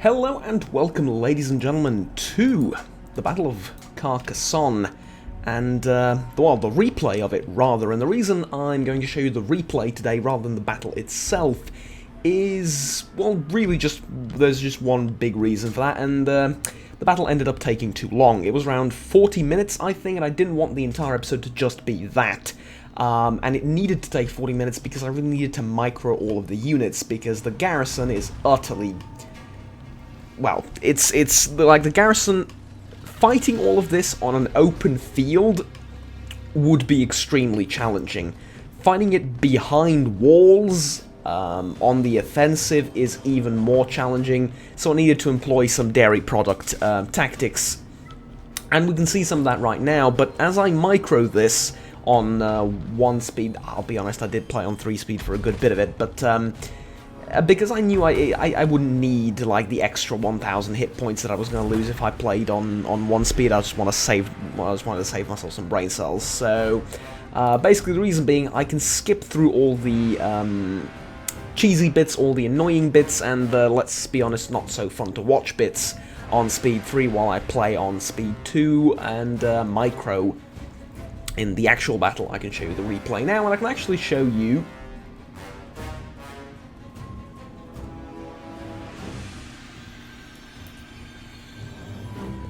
Hello and welcome, ladies and gentlemen, to the Battle of Carcassonne, and well, the replay of it rather. And the reason I'm going to show you the replay today rather than the battle itself is, well, really there's just one big reason for that, and the battle ended up taking too long. It was around 40 minutes, I think, and I didn't want the entire episode to just be that. And it needed to take 40 minutes because I really needed to micro all of the units, because the garrison is utterly... well, it's like the garrison fighting all of this on an open field would be extremely challenging. Fighting it behind walls on the offensive is even more challenging, so I needed to employ some dairy product tactics. And we can see some of that right now, but as I micro this on 1 speed, I'll be honest, I did play on 3 speed for a good bit of it, but because I knew I wouldn't need like the extra 1,000 hit points that I was going to lose if I played on 1 speed. I just wanted to save myself some brain cells. So basically, the reason being, I can skip through all the cheesy bits, all the annoying bits, and let's be honest, not so fun to watch bits on speed 3 while I play on speed 2 and micro in the actual battle. I can show you the replay now, and I can actually show you.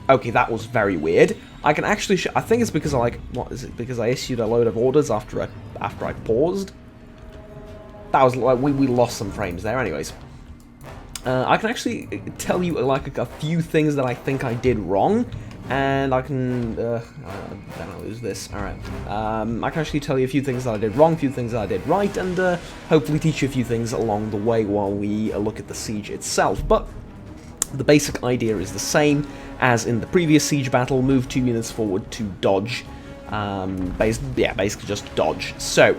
Okay, that was very weird. I can actually I think it's because I what is it? Because I issued a load of orders after I paused. That was like we lost some frames there. Anyways, I can actually tell you like a few things that I think I did wrong, and I can then I lose this. All right, I can actually tell you a few things that I did wrong, a few things that I did right, and hopefully teach you a few things along the way while we look at the siege itself. But the basic idea is the same as in the previous siege battle. Move 2 units forward to dodge. Basically just dodge. So,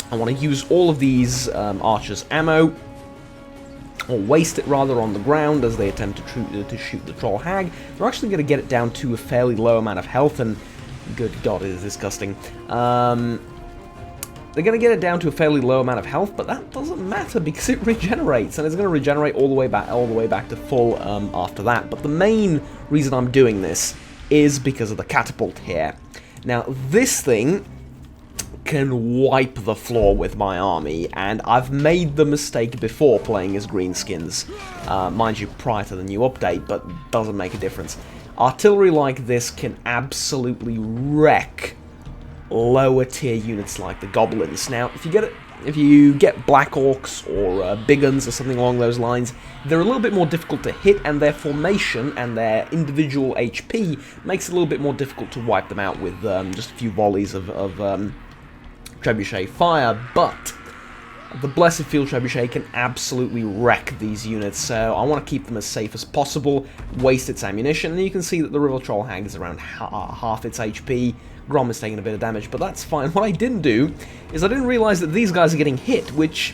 I want to use all of these archers' ammo, or waste it rather, on the ground as they attempt to shoot the troll hag. They're actually going to get it down to a fairly low amount of health, and good god, it is disgusting. They're going to get it down to a fairly low amount of health, but that doesn't matter because it regenerates, and it's going to regenerate all the way back to full after that. But the main reason I'm doing this is because of the catapult here. Now, this thing can wipe the floor with my army, and I've made the mistake before playing as greenskins, mind you, prior to the new update, but doesn't make a difference. Artillery like this can absolutely wreck lower tier units like the goblins. Now, if you get black orcs or big uns or something along those lines, they're a little bit more difficult to hit, and their formation and their individual HP makes it a little bit more difficult to wipe them out with just a few volleys of trebuchet fire. But the Blessed Field Trebuchet can absolutely wreck these units, so I want to keep them as safe as possible, waste its ammunition, and you can see that the River Troll Hag is around half its HP. Grom is taking a bit of damage, but that's fine. What I didn't do is I didn't realize that these guys are getting hit, which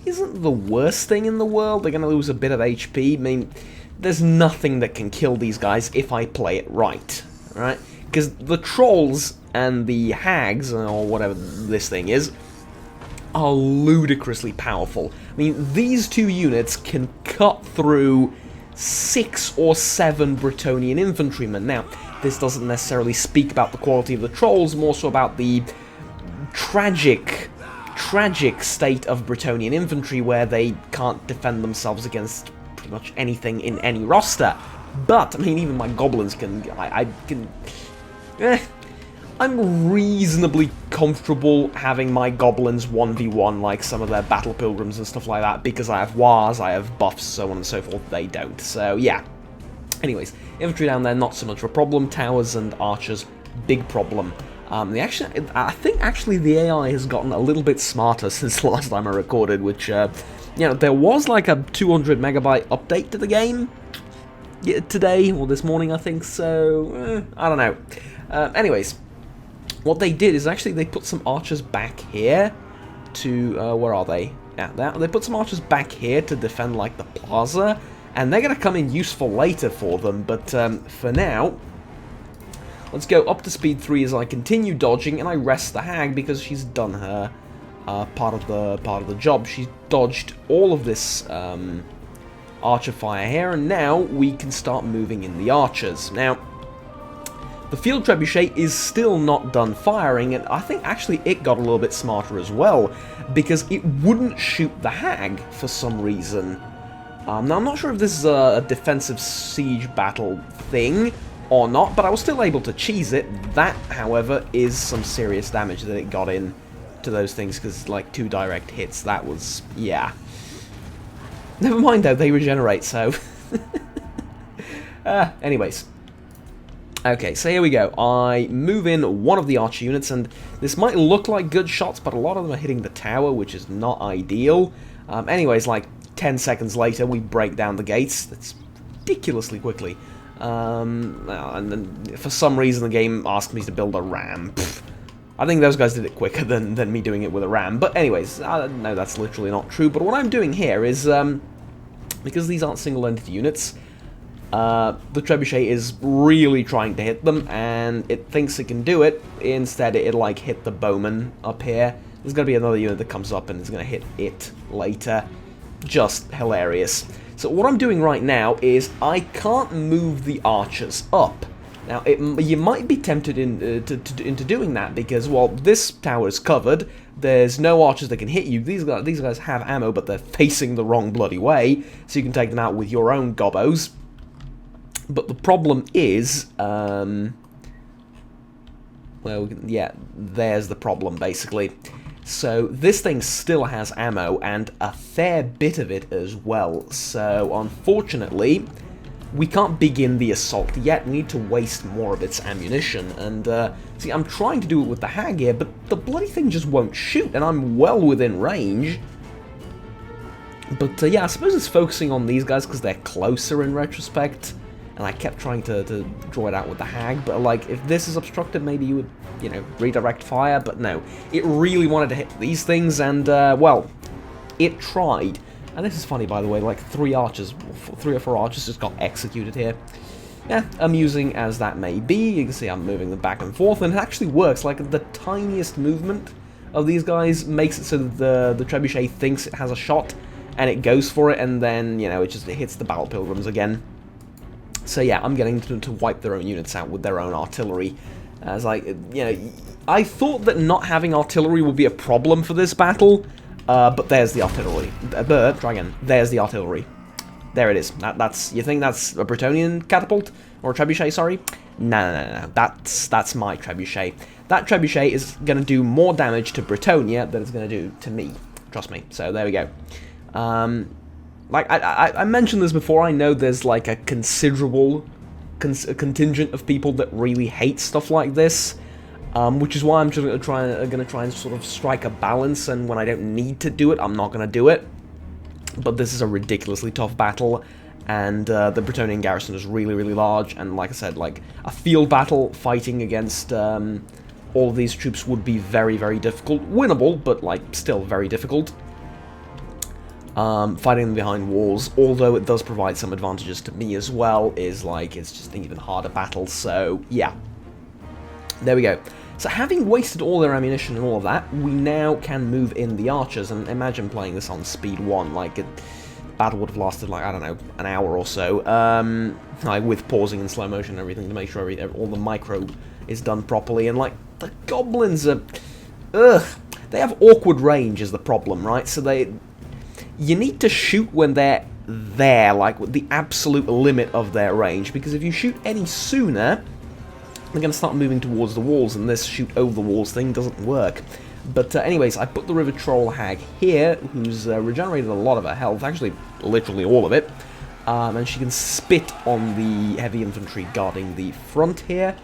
isn't the worst thing in the world. They're going to lose a bit of HP. I mean, there's nothing that can kill these guys if I play it right, right? Because the trolls and the hags, or whatever this thing is, are ludicrously powerful. I mean, these 2 units can cut through 6 or 7 Bretonnian infantrymen. Now, this doesn't necessarily speak about the quality of the trolls, more so about the tragic state of Bretonnian infantry, where they can't defend themselves against pretty much anything in any roster. But, I mean, even my goblins can... I'm reasonably comfortable having my goblins 1v1 like some of their battle pilgrims and stuff like that, because I have WAAGHs, I have buffs, so on and so forth. They don't. So, yeah. Anyways, infantry down there, not so much of a problem. Towers and archers, big problem. I think actually the AI has gotten a little bit smarter since the last time I recorded, which, you know, there was like a 200 megabyte update to the game today, or this morning, I think, so, I don't know. Anyways, what they did is actually they put some archers back here to, where are they? Yeah, they put some archers back here to defend, like, the plaza, and they're going to come in useful later for them, but for now, let's go up to speed 3 as I continue dodging, and I rest the hag because she's done her part of the job. She's dodged all of this archer fire here, and now we can start moving in the archers. Now, the field trebuchet is still not done firing, and I think actually it got a little bit smarter as well, because it wouldn't shoot the hag for some reason. Now, I'm not sure if this is a defensive siege battle thing or not, but I was still able to cheese it. That, however, is some serious damage that it got in to those things, because, like, 2 direct hits, that was, yeah. Never mind, though, they regenerate, so... anyways. Okay, so here we go. I move in one of the archer units, and this might look like good shots, but a lot of them are hitting the tower, which is not ideal. Anyways, like, 10 seconds later, we break down the gates. That's ridiculously quickly. And then for some reason, the game asked me to build a ram. Pfft. I think those guys did it quicker than me doing it with a ram. But anyways, no, that's literally not true. But what I'm doing here is, because these aren't single-ended units, the trebuchet is really trying to hit them, and it thinks it can do it. Instead, it'll, like, hit the bowman up here. There's going to be another unit that comes up and is going to hit it later. Just hilarious. So what I'm doing right now is I can't move the archers up. Now, you might be tempted into doing that because, well, this tower is covered. There's no archers that can hit you. These guys have ammo, but they're facing the wrong bloody way, so you can take them out with your own gobbos. But the problem is, well, yeah, there's the problem, basically. So this thing still has ammo, and a fair bit of it as well. So, unfortunately, we can't begin the assault yet. We need to waste more of its ammunition. And, see, I'm trying to do it with the hag here, but the bloody thing just won't shoot, and I'm well within range. But, yeah, I suppose it's focusing on these guys because they're closer in retrospect. And I kept trying to draw it out with the hag, but, like, if this is obstructed, maybe you would, you know, redirect fire, but no. It really wanted to hit these things, and, well, it tried. And this is funny, by the way, like, 3 or 4 archers just got executed here. Yeah, amusing as that may be, you can see I'm moving them back and forth, and it actually works. Like, the tiniest movement of these guys makes it so that the trebuchet thinks it has a shot, and it goes for it, and then, you know, it hits the battle pilgrims again. So yeah, I'm getting them to wipe their own units out with their own artillery. As like, you know, I thought that not having artillery would be a problem for this battle, but there's the artillery. Try again. There's the artillery. There it is. That's you think that's a Bretonian catapult or a trebuchet? Sorry. No. That's my trebuchet. That trebuchet is going to do more damage to Bretonia than it's going to do to me. Trust me. So there we go. Like, I mentioned this before, I know there's, like, a considerable contingent of people that really hate stuff like this, which is why I'm just gonna try and sort of strike a balance, and when I don't need to do it, I'm not gonna do it. But this is a ridiculously tough battle, and the Bretonian garrison is really, really large, and like I said, like, a field battle fighting against all of these troops would be very, very difficult. Winnable, but, like, still very difficult. Fighting them behind walls, although it does provide some advantages to me as well, is like, it's just an even harder battle, so yeah. There we go. So having wasted all their ammunition and all of that, we now can move in the archers, and imagine playing this on speed 1, like, the battle would have lasted, like, I don't know, an hour or so, like, with pausing in slow motion and everything to make sure all the micro is done properly, and, like, the goblins are, ugh, they have awkward range is the problem, right, so you need to shoot when they're there, like with the absolute limit of their range, because if you shoot any sooner, they're going to start moving towards the walls, and this shoot over the walls thing doesn't work. But anyways, I put the River Troll Hag here, who's regenerated a lot of her health, actually literally all of it, and she can spit on the heavy infantry guarding the front here.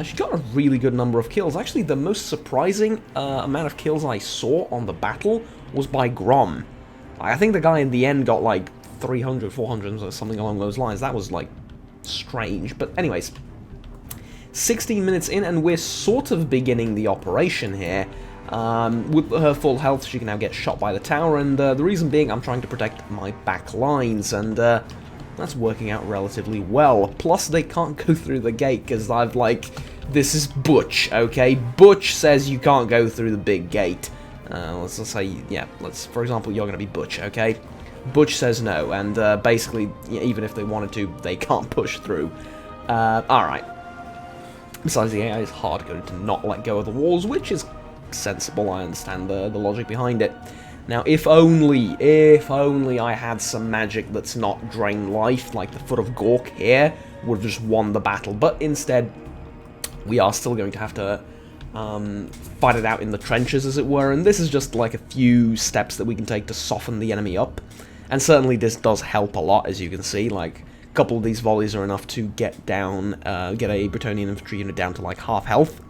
She got a really good number of kills. Actually, the most surprising amount of kills I saw on the battle was by Grom. I think the guy in the end got like 300, 400, or something along those lines. That was like strange. But anyways, 16 minutes in, and we're sort of beginning the operation here. With her full health, she can now get shot by the tower, and the reason being I'm trying to protect my back lines, and that's working out relatively well. Plus, they can't go through the gate, because I've like, this is Butch, okay? Butch says you can't go through the big gate. Let's say, yeah, for example, you're going to be Butch, okay? Butch says no, and basically, even if they wanted to, they can't push through. Alright. Besides, the AI is hard-coded to not let go of the walls, which is sensible. I understand the logic behind it. Now, if only I had some magic that's not drain life, like the Foot of Gork here, would have just won the battle. But instead, we are still going to have to fight it out in the trenches, as it were, and this is just like a few steps that we can take to soften the enemy up. And certainly this does help a lot, as you can see. Like, a couple of these volleys are enough to get down, get a Bretonnian infantry unit down to like half health.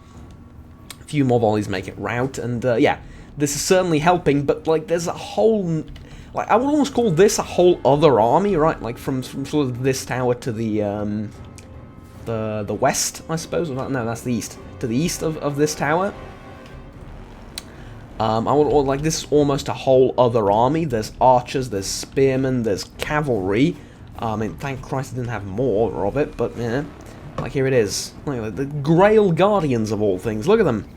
A few more volleys make it rout, and yeah, this is certainly helping, but like there's a whole, like I would almost call this a whole other army, right? Like from sort of this tower to the west, I suppose. Or no, that's the east. To the east of this tower. I would like this is almost a whole other army. There's archers, there's spearmen, there's cavalry. I mean, thank Christ I didn't have more of it, but yeah, like here it is. Look, the Grail Guardians of all things. Look at them.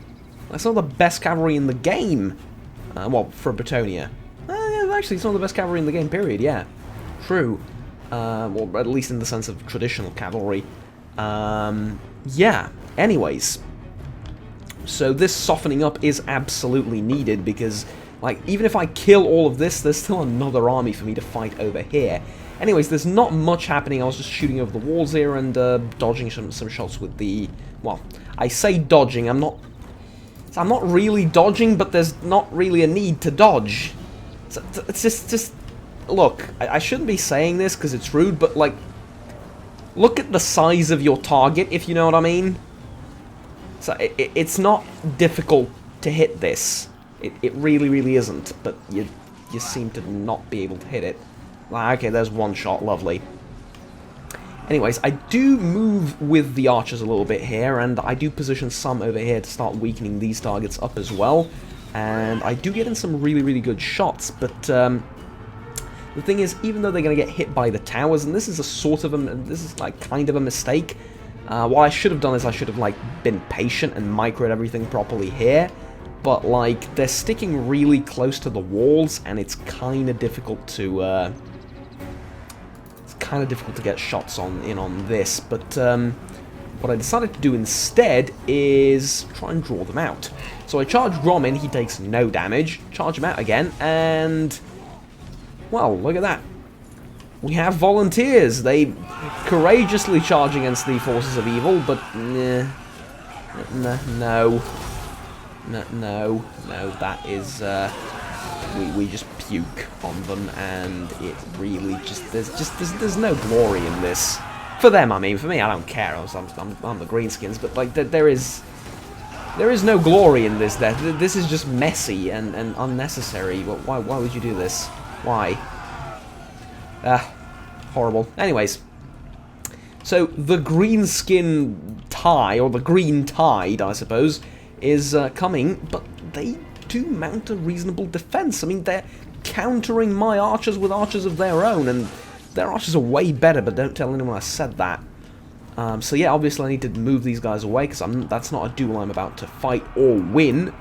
That's some of the best cavalry in the game. Well, for Bretonnia. Yeah, actually, some of the best cavalry in the game. Period. Yeah, true. Well, at least in the sense of traditional cavalry. Yeah. Anyways. So this softening up is absolutely needed because, like, even if I kill all of this, there's still another army for me to fight over here. Anyways, there's not much happening. I was just shooting over the walls here and dodging some shots with the... Well, I say dodging. I'm not really dodging, but there's not really a need to dodge. So, it's just... Look, I shouldn't be saying this because it's rude, but, like, look at the size of your target, if you know what I mean. So it's not difficult to hit this. It really, really isn't. But you seem to not be able to hit it. Okay, there's one shot. Lovely. Anyways, I do move with the archers a little bit here, and I do position some over here to start weakening these targets up as well. And I do get in some really, really good shots, but the thing is, even though they're going to get hit by the towers, and this is a sort of this is like kind of a mistake. What I should have done is I should have, like, been patient and microed everything properly here. But, like, they're sticking really close to the walls, and it's kind of difficult to, get shots on this. But, what I decided to do instead is try and draw them out. So I charge Grom in, he takes no damage. Charge him out again, and... Well, look at that. We have volunteers. They courageously charge against the forces of evil, but no, that is we just puke on them, and it really there's no glory in this for them. I mean, for me, I don't care. I'm the greenskins, but like there is no glory in this. This is just messy and unnecessary. Why would you do this? Why? Horrible. Anyways, so the greenskin tie, or the green tide, I suppose, is coming, but they do mount a reasonable defense. I mean, they're countering my archers with archers of their own, and their archers are way better, but don't tell anyone I said that. So yeah, obviously I need to move these guys away, because that's not a duel I'm about to fight or win.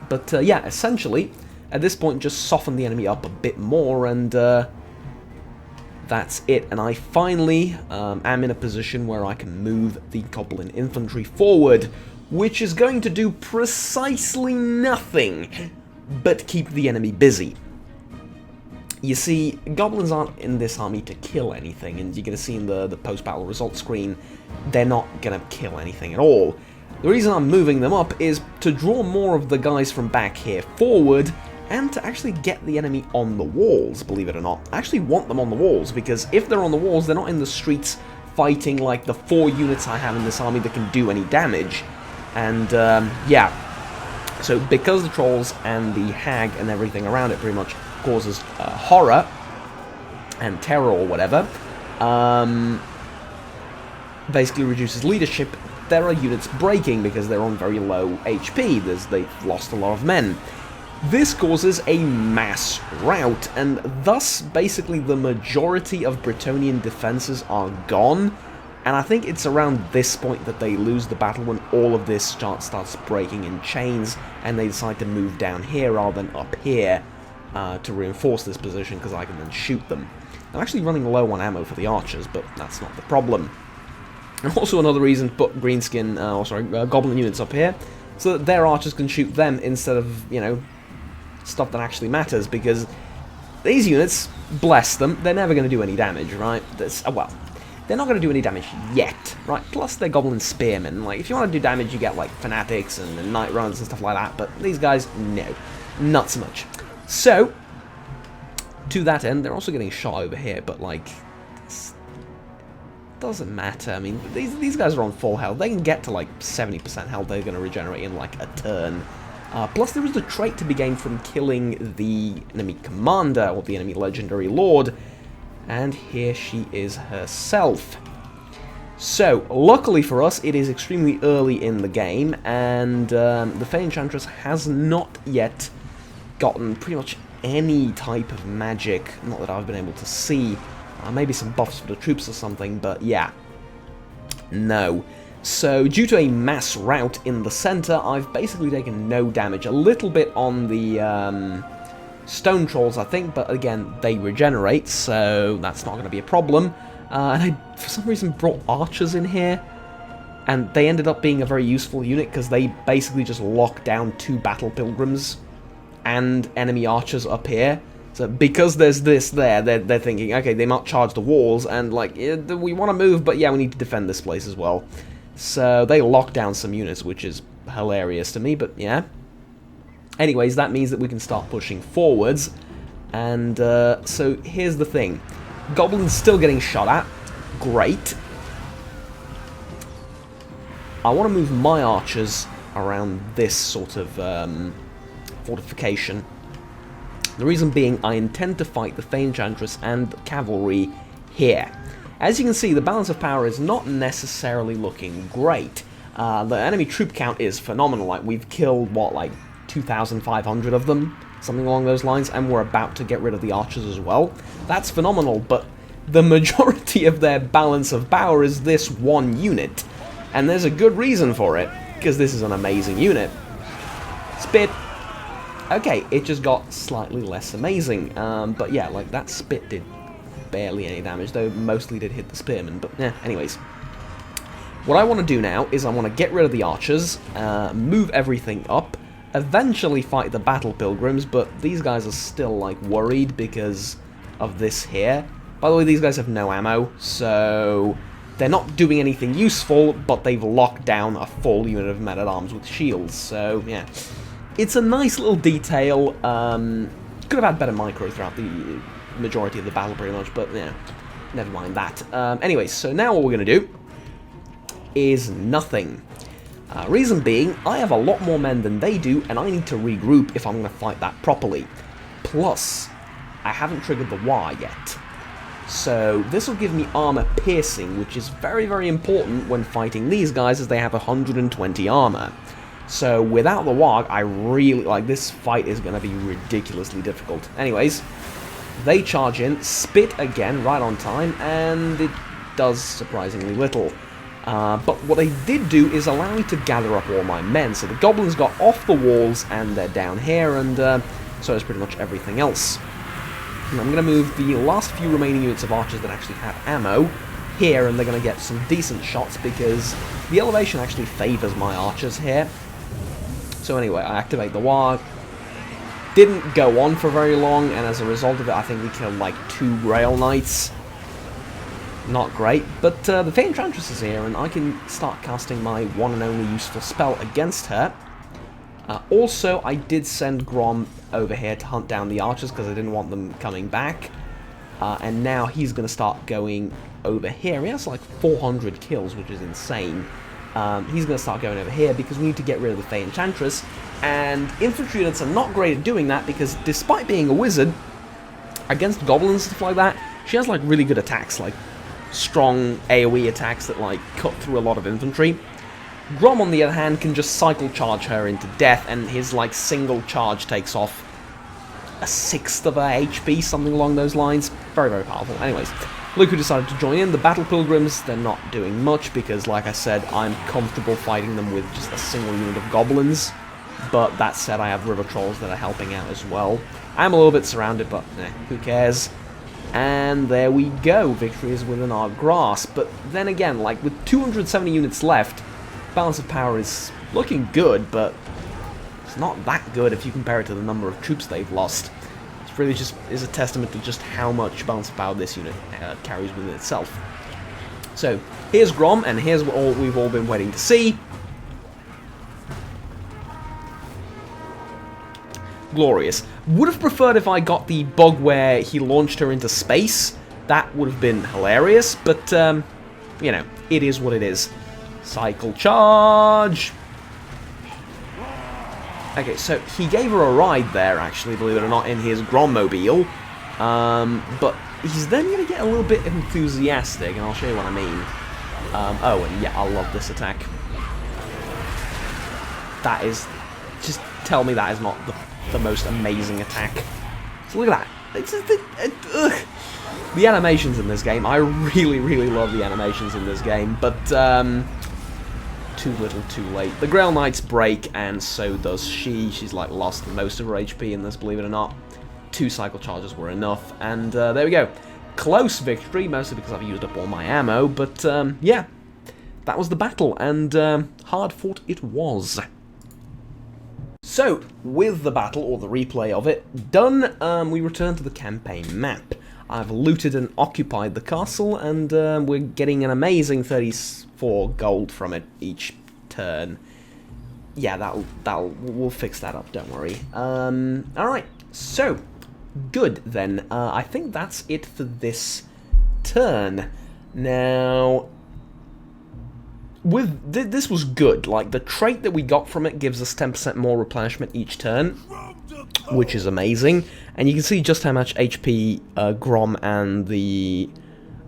But yeah, essentially, at this point, just soften the enemy up a bit more, and that's it. And I finally am in a position where I can move the Goblin infantry forward, which is going to do precisely nothing but keep the enemy busy. You see, Goblins aren't in this army to kill anything, and you're going to see in the post-battle results screen, they're not going to kill anything at all. The reason I'm moving them up is to draw more of the guys from back here forward, and to actually get the enemy on the walls, believe it or not. I actually want them on the walls, because if they're on the walls, they're not in the streets fighting like the 4 units I have in this army that can do any damage. And, yeah. So, because the trolls and the hag and everything around it pretty much causes horror and terror or whatever, basically reduces leadership, there are units breaking because they're on very low HP. They've lost a lot of men. This causes a mass rout, and thus, basically, the majority of Bretonnian defenses are gone, and I think it's around this point that they lose the battle when all of this starts breaking in chains, and they decide to move down here rather than up here. to reinforce this position, because I can then shoot them. I'm actually running low on ammo for the archers, but that's not the problem. And also another reason to put goblin units up here, so that their archers can shoot them instead of, you know, stuff that actually matters, because these units, bless them, they're never going to do any damage, right? Well, they're not going to do any damage yet, right? Plus they're goblin spearmen. Like, if you want to do damage, you get, like, fanatics and night runs and stuff like that, but these guys, no. Not so much. So, to that end, they're also getting shot over here, but, like, doesn't matter. I mean, these guys are on full health. They can get to like 70% health. They're going to regenerate in like a turn. Plus, there is a trait to be gained from killing the enemy commander or the enemy legendary lord, and here she is herself. So, luckily for us, it is extremely early in the game, and the Fey Enchantress has not yet gotten pretty much any type of magic. Not that I've been able to see. Maybe some buffs for the troops or something, but yeah. No. So, due to a mass rout in the center, I've basically taken no damage. A little bit on the stone trolls, I think, but again, they regenerate, so that's not going to be a problem. And I, for some reason, brought archers in here, and they ended up being a very useful unit, because they basically just lock down 2 battle pilgrims and enemy archers up here. So because there's this there, they're thinking, okay, they might charge the walls, and like, we want to move, but yeah, we need to defend this place as well. So they lock down some units, which is hilarious to me, but yeah. Anyways, that means that we can start pushing forwards, and so here's the thing. Goblins still getting shot at. Great. I want to move my archers around this sort of fortification. The reason being, I intend to fight the Fey Enchantress and the cavalry here. As you can see, the balance of power is not necessarily looking great. The enemy troop count is phenomenal. Like, we've killed, what, like 2,500 of them? Something along those lines, and we're about to get rid of the archers as well. That's phenomenal, but the majority of their balance of power is this one unit. And there's a good reason for it, because this is an amazing unit. Spit. Okay, it just got slightly less amazing, but yeah, like, that spit did barely any damage, though mostly did hit the spearmen, but yeah, anyways. What I want to do now is I want to get rid of the archers, move everything up, eventually fight the battle pilgrims, but these guys are still, like, worried because of this here. By the way, these guys have no ammo, so they're not doing anything useful, but they've locked down a full unit of men-at-arms with shields, so yeah. It's a nice little detail. Could have had better micro throughout the majority of the battle, pretty much, but yeah, never mind that. Anyways, so now what we're going to do is nothing. Reason being, I have a lot more men than they do, and I need to regroup if I'm going to fight that properly. Plus, I haven't triggered the WAAGH yet. So this will give me armor piercing, which is very, very important when fighting these guys, as they have 120 armor. So without the WAAGH, I really, like, this fight is going to be ridiculously difficult. Anyways, they charge in, spit again, right on time, and it does surprisingly little. But what they did do is allow me to gather up all my men. So the goblins got off the walls, and they're down here, and so is pretty much everything else. And I'm going to move the last few remaining units of archers that actually have ammo here, and they're going to get some decent shots, because the elevation actually favors my archers here. So anyway, I activate the WAAGH. Didn't go on for very long, and as a result of it, I think we killed like 2 Grail Knights. Not great, but the Fey Enchantress is here, and I can start casting my one and only useful spell against her. Also, I did send Grom over here to hunt down the archers, because I didn't want them coming back. And now he's going to start going over here. He has like 400 kills, which is insane. He's going to start going over here because we need to get rid of the Fey Enchantress, and infantry units are not great at doing that, because despite being a wizard, against goblins and stuff like that, she has like really good attacks, like strong AoE attacks that like cut through a lot of infantry. Grom, on the other hand, can just cycle charge her into death, and his like single charge takes off 1/6 of her HP, something along those lines. Very, very powerful. Anyways, look who decided to join in. The Battle Pilgrims, they're not doing much because, like I said, I'm comfortable fighting them with just a single unit of goblins. But that said, I have river trolls that are helping out as well. I'm a little bit surrounded, but who cares? And there we go. Victory is within our grasp. But then again, like, with 270 units left, balance of power is looking good, but it's not that good if you compare it to the number of troops they've lost. It really just is a testament to just how much balance of power this unit carries within itself. So, here's Grom, and here's what we've all been waiting to see. Glorious. Would have preferred if I got the bug where he launched her into space. That would have been hilarious, but, you know, it is what it is. Cycle charge! Okay, so he gave her a ride there, actually, believe it or not, in his Grommobile. But he's then going to get a little bit enthusiastic, and I'll show you what I mean. Oh, and yeah, I love this attack. That is... Just tell me that is not the most amazing attack. So look at that. It's just... The animations in this game, I really, really love the animations in this game, but, too little, too late. The Grail Knights break, and so does she. She's, like, lost most of her HP in this, believe it or not. 2 cycle charges were enough, and there we go. Close victory, mostly because I've used up all my ammo, but, yeah. That was the battle, and hard fought it was. So, with the battle, or the replay of it, done, we return to the campaign map. I've looted and occupied the castle, and we're getting an amazing 34 gold from it each turn. Yeah, we'll fix that up, don't worry. Alright, so, good then. I think that's it for this turn. Now, with this was good. Like, the trait that we got from it gives us 10% more replenishment each turn, which is amazing. And you can see just how much HP Grom and the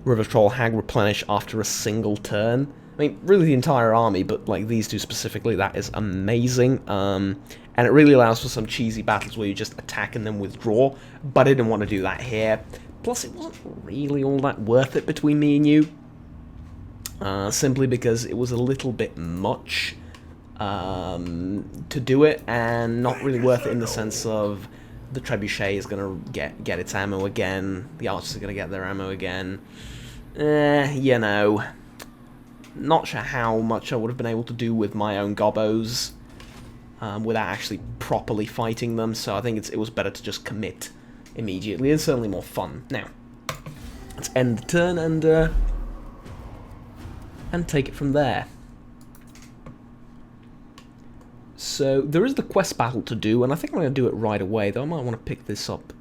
River Troll Hag replenish after a single turn. I mean, really the entire army, but like these two specifically, that is amazing. And it really allows for some cheesy battles where you just attack and then withdraw, but I didn't want to do that here. Plus, it wasn't really all that worth it between me and you. Simply because it was a little bit much to do it, and not really worth it in the sense of the Trebuchet is going to get its ammo again, the archers are going to get their ammo again. You know, not sure how much I would have been able to do with my own gobbos without actually properly fighting them, so I think it was better to just commit immediately. It's certainly more fun. Now, let's end the turn and take it from there. So, there is the quest battle to do, and I think I'm going to do it right away, though I might want to pick this up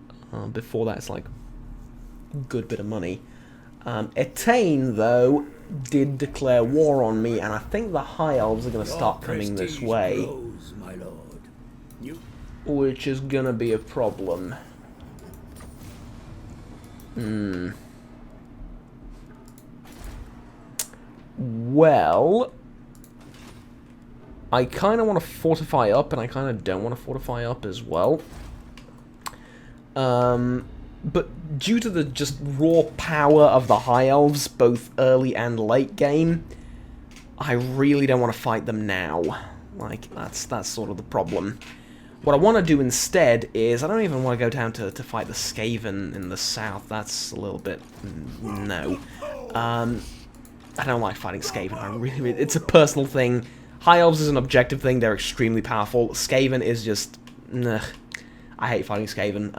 before that. It's like a good bit of money. Etain, though, did declare war on me, and I think the High Elves are going to start coming this way. Grows, my lord. Which is going to be a problem. Well, I kind of want to fortify up, and I kind of don't want to fortify up as well. But due to the just raw power of the High Elves, both early and late game, I really don't want to fight them now. Like, that's sort of the problem. What I want to do instead is, I don't even want to go down to fight the Skaven in the south. That's a little bit... no. I don't like fighting Skaven. I really... It's a personal thing. High Elves is an objective thing. They're extremely powerful. Skaven is just... Ugh. I hate fighting Skaven.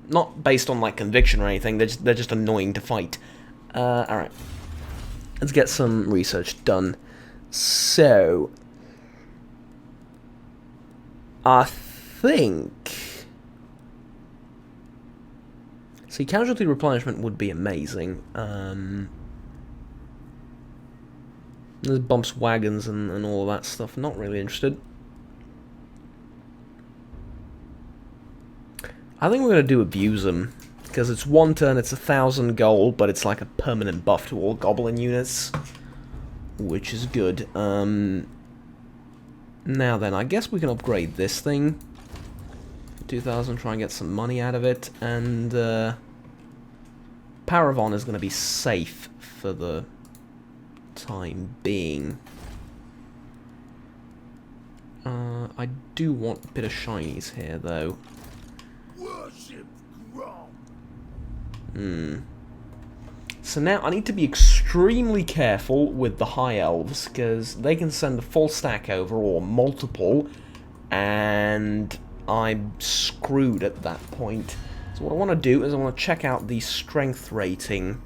Not based on, like, conviction or anything. They're just annoying to fight. Alright. Let's get some research done. So... I think... See, casualty replenishment would be amazing. There's bumps wagons and all of that stuff. Not really interested. I think we're going to do abuse them. Because it's one turn, it's 1,000 gold, but it's like a permanent buff to all goblin units. Which is good. Now then, I guess we can upgrade this thing. 2,000, try and get some money out of it. And Power of Honor is going to be safe for the time being. I do want a bit of shinies here, though. So now I need to be extremely careful with the High Elves, because they can send a full stack over, or multiple, and I'm screwed at that point. So what I want to do is I want to check out the strength rating.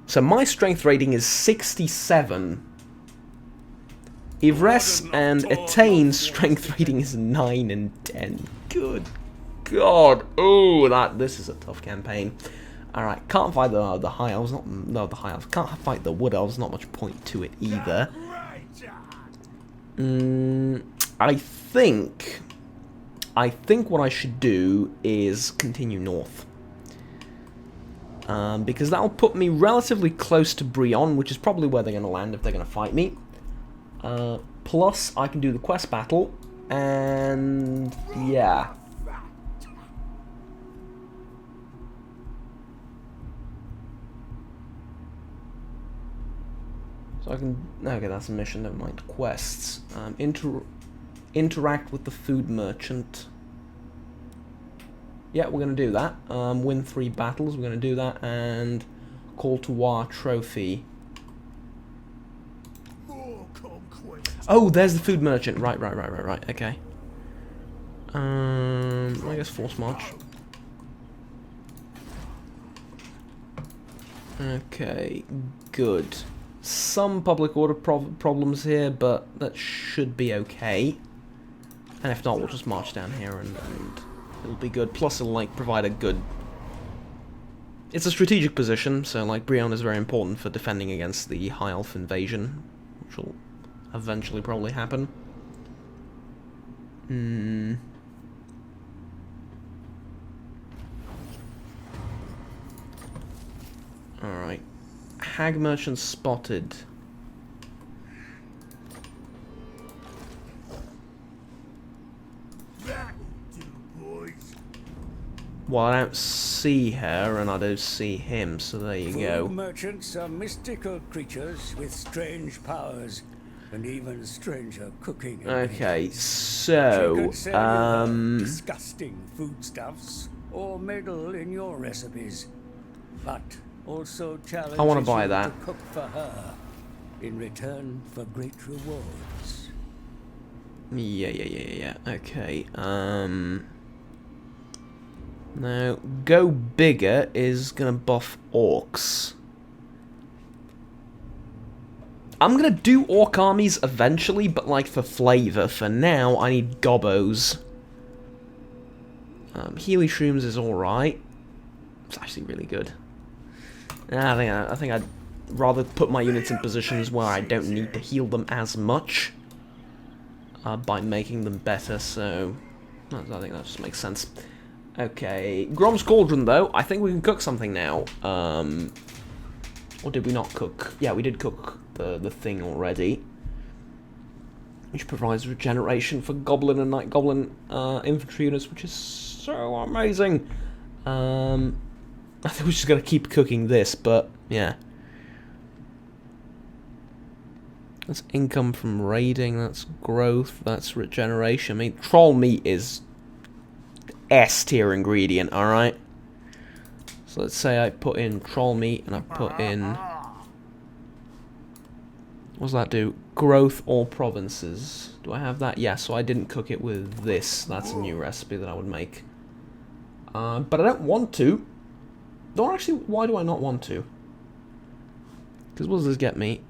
So my strength rating is 67. Ivres and Ettain's strength rating is 9 and 10. Good God. Oh, this is a tough campaign. Alright, can't fight the High Elves, the High Elves. Can't fight the Wood Elves, not much point to it either. I think what I should do is continue north. Because that'll put me relatively close to Brionne, which is probably where they're going to land if they're going to fight me. Plus, I can do the quest battle, and yeah. So I can... Okay, that's a mission, never mind. Quests. Interact with the food merchant. Yeah, we're going to do that. Win 3 battles, we're going to do that, and call to war trophy. Oh, there's the food merchant. Right, okay. I guess force march. Okay, good. Some public order problems here, but that should be okay. And if not, we'll just march down here and it'll be good. Plus, it'll like provide a good... It's a strategic position, so like Brionne is very important for defending against the High Elf invasion, which will eventually probably happen. Alright. Hag merchant spotted. Well, I don't see her, and I don't see him, so there you go. Food merchants are mystical creatures with strange powers, and even stranger cooking. Okay, so disgusting foodstuffs, or meddle in your recipes, but also challenges I want to buy you that. to cook for her in return for great rewards. Yeah. Okay. Now, go bigger is gonna buff orcs. I'm gonna do orc armies eventually, but like for flavor. For now, I need gobos. Healy shrooms is alright. It's actually really good. I think I'd rather put my units in positions where I don't need to heal them as much by making them better. So I think that just makes sense. Okay, Grom's Cauldron, though. I think we can cook something now. Or did we not cook? Yeah, we did cook the thing already. Which provides regeneration for Goblin and Night Goblin infantry units, which is so amazing. I think we're just going to keep cooking this, but yeah. That's income from raiding, that's growth, that's regeneration. I mean, troll meat is... S tier ingredient, alright? So let's say I put in troll meat and I put in... What does that do? Growth all provinces. Do I have that? Yeah, so I didn't cook it with this. That's a new recipe that I would make. But I don't want to. Or actually, why do I not want to? Because what does this get me?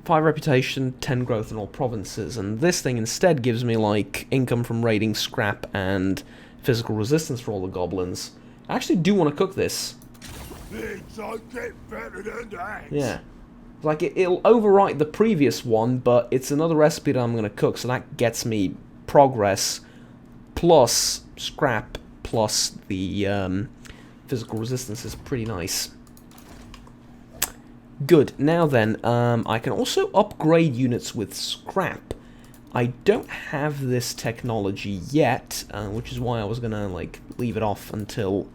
5 reputation, 10 growth in all provinces. And this thing instead gives me, like, income from raiding, scrap, and... physical resistance for all the goblins. I actually do want to cook this. Things don't get better than that. Yeah. Like, it'll overwrite the previous one, but it's another recipe that I'm going to cook, so that gets me progress, plus scrap, plus the physical resistance is pretty nice. Good. Now then, I can also upgrade units with scrap. I don't have this technology yet, which is why I was gonna like leave it off until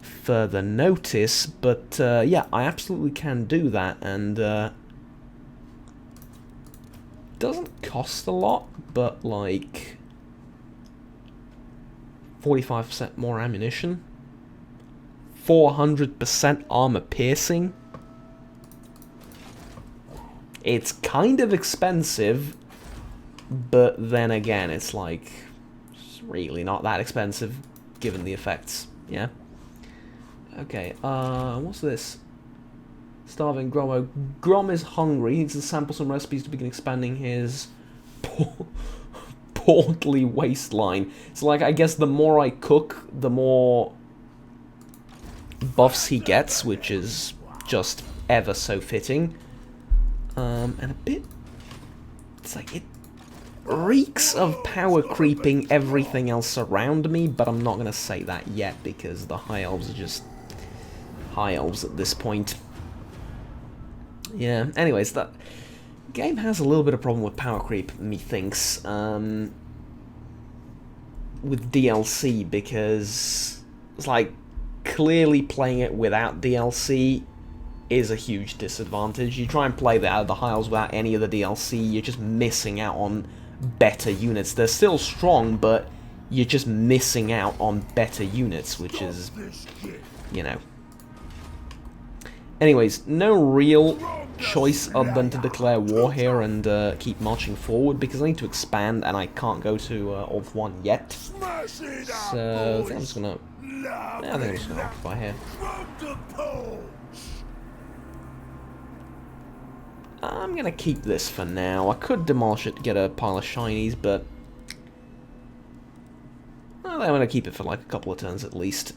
further notice, but yeah, I absolutely can do that, and doesn't cost a lot, but like 45% more ammunition. 400% armor piercing. It's kind of expensive, but then again, it's like, it's really not that expensive, given the effects, yeah? Okay, what's this? Starving Grom. Grom is hungry. He needs to sample some recipes to begin expanding his portly waistline. So, like, I guess the more I cook, the more buffs he gets, which is just ever so fitting. And a bit... It's like, it reeks of power creeping everything else around me, but I'm not going to say that yet, because the High Elves are just High Elves at this point. Yeah, anyways, that game has a little bit of problem with power creep, methinks, with DLC, because it's like, clearly playing it without DLC is a huge disadvantage. You try and play the High Elves without any of the DLC, you're just missing out on better units. They're still strong, but you're just missing out on better units, which is, you know. Anyways, no real choice other than to declare war here and keep marching forward, because I need to expand and I can't go to Orth 1 yet. So I think I'm just gonna... Yeah, I think I'm just gonna occupy here. I'm gonna keep this for now. I could demolish it to get a pile of shinies, but well, I'm gonna keep it for like a couple of turns at least.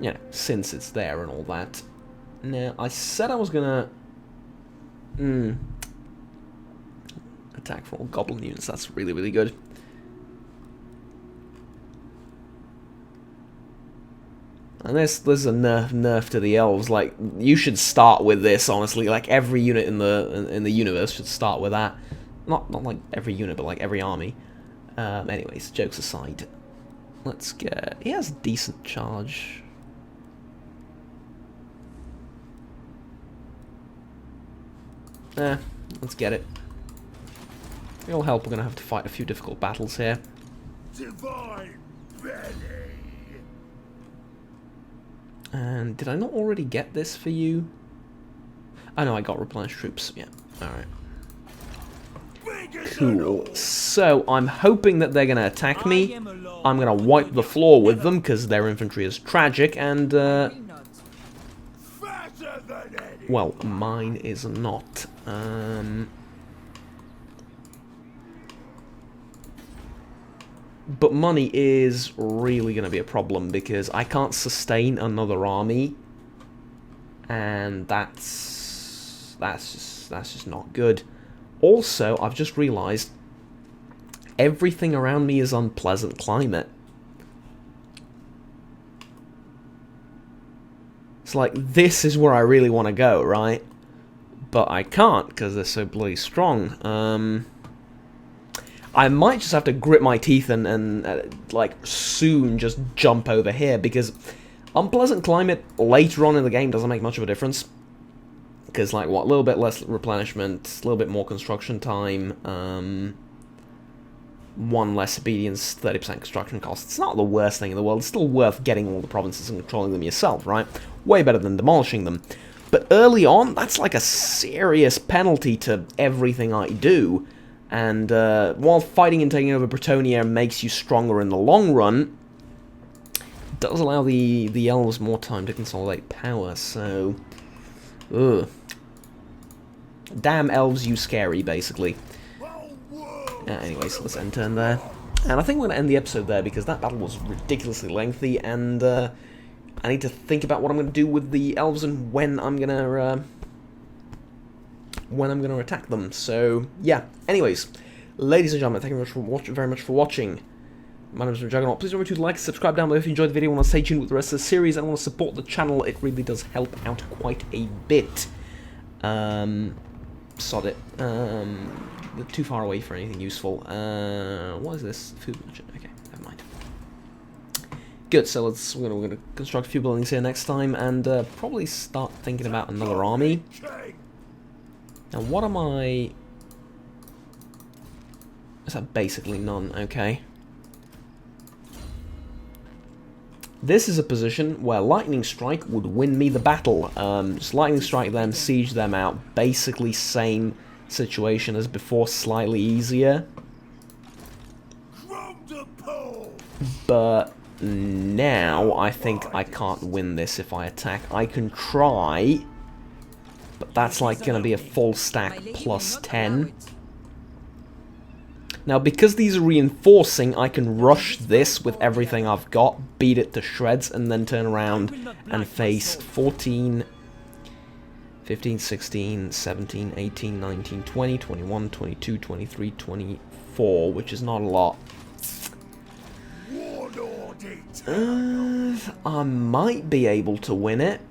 Yeah, since it's there and all that. Now, I said I was gonna attack for all goblin units. That's really, really good. And this is a nerf to the elves. Like, you should start with this, honestly. Like, every unit in the universe should start with that. Not like every unit, but like every army. Anyways, jokes aside, let's get... He has decent charge. Let's get it. It'll help. We're gonna have to fight a few difficult battles here. Divine belly. And did I not already get this for you? Oh no, I got replenished troops. Yeah, alright. Cool. So, I'm hoping that they're going to attack me. I'm going to wipe the floor with them, because their infantry is tragic, and, well, mine is not. But money is really going to be a problem, because I can't sustain another army, and that's just not good. Also, I've just realised everything around me is unpleasant climate. It's like, this is where I really want to go, right? But I can't, because they're so bloody strong. I might just have to grit my teeth and like, soon just jump over here, because unpleasant climate later on in the game doesn't make much of a difference. Because, like, what, a little bit less replenishment, a little bit more construction time, 1 less obedience, 30% construction cost. It's not the worst thing in the world. It's still worth getting all the provinces and controlling them yourself, right? Way better than demolishing them. But early on, that's like a serious penalty to everything I do. And while fighting and taking over Bretonnia makes you stronger in the long run, it does allow the elves more time to consolidate power, so... Ugh. Damn elves, you scary, basically. Anyways, let's end turn there. And I think we're going to end the episode there, because that battle was ridiculously lengthy, and I need to think about what I'm going to do with the elves and when I'm going to attack them. So, yeah. Anyways, ladies and gentlemen, thank you very much for watching. My name is Juggernaut. Please remember to like, subscribe down below if you enjoyed the video and want to stay tuned with the rest of the series and want to support the channel. It really does help out quite a bit. Sod it. They're too far away for anything useful. What is this? Food budget. Okay, never mind. Good, so we're gonna construct a few buildings here next time and probably start thinking about another army. Now, what am I... Is that basically none? Okay. This is a position where Lightning Strike would win me the battle. Just Lightning Strike them, siege them out. Basically same situation as before, slightly easier. Grom the Paunch. But now I think I can't win this if I attack. I can try, but that's like going to be a full stack plus 10. Now, because these are reinforcing, I can rush this with everything I've got, beat it to shreds, and then turn around and face 14, 15, 16, 17, 18, 19, 20, 21, 22, 23, 24, which is not a lot. I might be able to win it,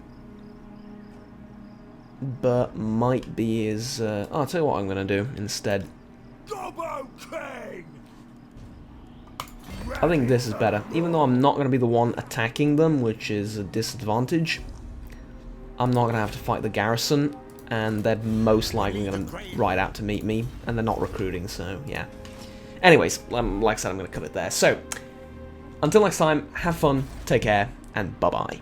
but might be is... I'll tell you what I'm going to do instead. I think this is better. Even though I'm not going to be the one attacking them, which is a disadvantage, I'm not going to have to fight the garrison, and they're most likely going to ride out to meet me, and they're not recruiting, so yeah. Anyways, like I said, I'm going to cut it there. So, until next time, have fun, take care, and bye-bye.